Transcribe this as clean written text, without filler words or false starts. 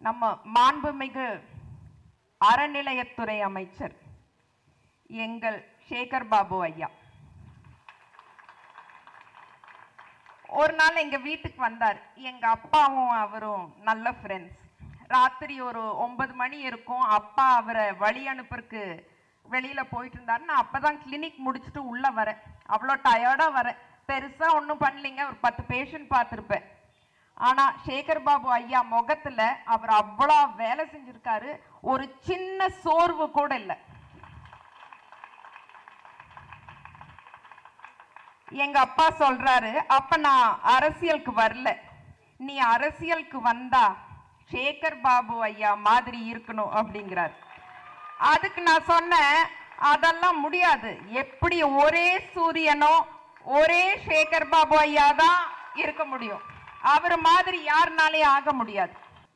நம்ம மாண்புமிகு அறநிலையத்துறை அமைச்சர் எங்கள் சேகர் பாபு ஐயா ஒரு நாள் எங்க வீட்டுக்கு வந்தார். எங்க அப்பாவும் அவரும் நல்ல ஃப்ரெண்ட்ஸ். ராத்திரி ஒரு 9 மணி இருக்கும். அப்பா அவரை வழி அனுப்புறதுக்கு வெளியில போயிட்டு இருந்தாரு. நான் அப்பதான் கிளினிக் முடிச்சுட்டு உள்ள வரேன். அவ்வளோ டயர்டா வரேன். பெருசா ஒன்றும் பண்ணலைங்க, ஒரு 10 பேஷண்ட் பார்த்துருப்பேன். ஆனா சேகர் பாபு ஐயா முகத்துல அவர் அவ்வளோ வேலை செஞ்சிருக்காரு, ஒரு சின்ன சோர்வு கூட இல்லை. எங்க அப்பா சொல்றாரு, அப்ப நான் அரசியலுக்கு வரல, நீ அரசியலுக்கு வந்தா சேகர் பாபு ஐயா மாதிரி இருக்கணும் அப்படிங்கிறார். அதுக்கு நான் சொன்னேன், அதெல்லாம் முடியாது. எப்படி ஒரே சூரியனோ ஒரே சேகர் பாபு ஐயா தான் இருக்க முடியும், அவர் மாதிரி யாருனாலே ஆக முடியாது.